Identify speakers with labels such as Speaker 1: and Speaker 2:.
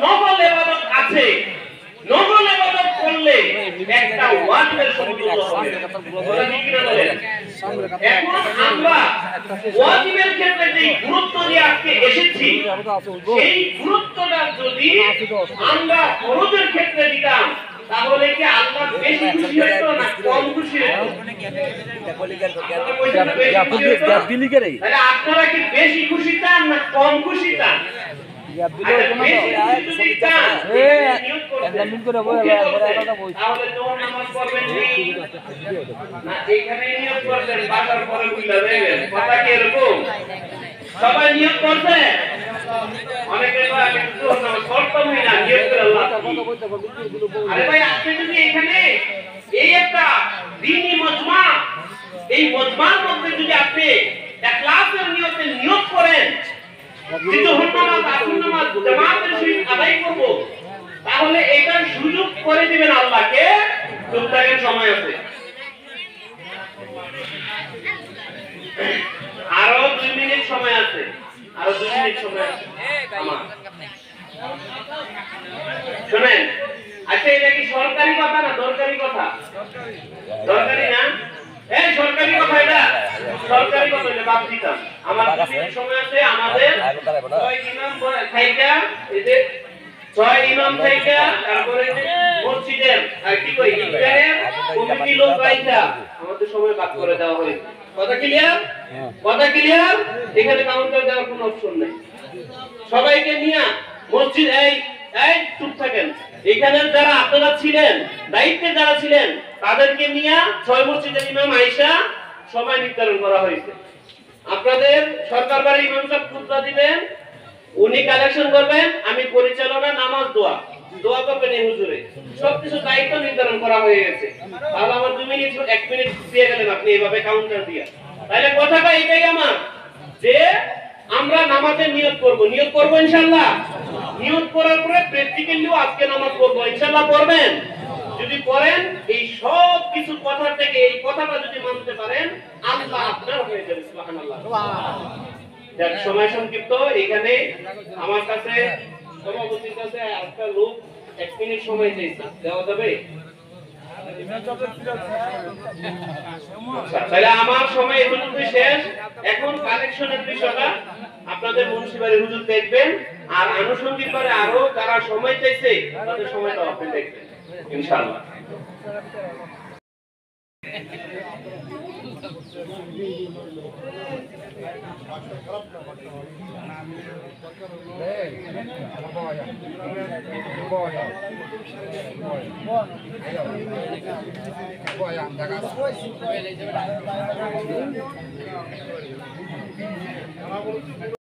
Speaker 1: নফল ইবাদত আছে, নফল ইবাদত করলে একটা ওয়াজিবের সমতুল্য হবে। বলেন কি না বলেন? এখন আমরা ওয়াজিবের ক্ষেত্রে যে গুরুত্ব দিয়ে আজকে এসেছি, সেই গুরুত্বটা যদি আমরা ফরজের ক্ষেত্রে দিতাম, তাহলে কি আল্লাহ বেশি খুশি হতো না কম খুশি হতো? তাহলে আপনারা কি বেশি খুশি চান না কম খুশি চান? তাহলে জোহর নামাজ পড়বেন না এখানে নিয়ত করবেন, বাসার পরে বুঝলা দেবেন? কথা কি এরকম? সবাই নিয়ত করছে? অনেকে জোহর নামাজ পড়তাম না, নিয়ত করে আল্লাহ। আরে ভাই, আপনি যদি এখানে এই একটা দ্বীনি মজমা, এই মজমার মধ্যে যদি আপনি ইখলাসের নিয়তে নিয়ত করেন যে জোহর নামাজ, আসর নামাজ জামাতের সহিত আদায় করব, তাহলে এটার সুযোগ করে দিবেন আল্লাহকে। চুপথাকের সময় আছে, আরো 2 মিনিট সময় আছে, আরো 2 মিনিট সময় আছে আমার। শুনেন, আচ্ছা এটা কি সরকারি কথা না দরকারি কথা? দরকারি না? এই সরকারি কথা, এটা সরকারি কথা, এটা বাদ দিতাম। আমার 2 মিনিট সময় আছে। আমাদের 6 ইমাম থাইকা, এই যে 6 ইমাম থাইকা, তারপরে যে মসজিদের আর কি কই ইফতারের কমিটি লোক রাইখা আমাদের সময় ভাগ করে দেওয়া হয়েছে। কথা ক্লিয়ার? কথা ক্লিয়ার? এখানে কাউন্টার দেওয়ার কোনো অপশন নেই। সবাইকে নিয়ে মসজিদ, এই চুপ থাকেন, এখানে যারা আপনারা ছিলেন, দায়িত্বে যারা ছিলেন, তাদেরকে নিয়ে 6 মসজিদের ইমাম আয়েশা সময় নির্ধারণ করা হয়েছে। আপনাদের সরকার বাড়ি ইমাম সাহেব খুতবা দিবেন, উনি কালেকশন করবেন, আমি পরিচালনা, নামাজ, দোয়া করবেন এই হুজুরে। সবকিছু দায়িত্ব নির্ধারণ করা হয়ে গেছে। তাহলে আমার 2 মিনিট 1 মিনিট দিয়ে গেলেন আপনি এইভাবে কাউন্টার দিয়ে। তাহলে কথাটা এটাই আমার, যে আমরা নামাজের নিয়ত করব ইনশাআল্লাহ। নিয়ত করার পরে প্র্যাকটিক্যালিও আজকে নামাজ পড়বো ইনশাআল্লাহ। পড়বেন? যদি পড়েন, এই সব কিছু কথা থেকে এই কথাটা যদি মানতে পারেন, আল্লাহ আপনার হয়ে যাবে। সুবহানাল্লাহ। যাক, সময় সংক্ষিপ্ত। এখানে আমার কাছে সভাপতির কাছে একটা লোক 1 মিনিট সময় চাইছে, দেওয়া যাবে? তাহলে আমার সময় এতটুকু শেষ। এখন কালেকশনের বিষয়টা আপনাদের মুন্সিবাড়ি হুজুর দেখবেন, আর আনুষঙ্গিক ভাবে আরো যারা সময় চাইছে তাদের সময়টা আপনি দেখবেন ইনশাআল্লাহ।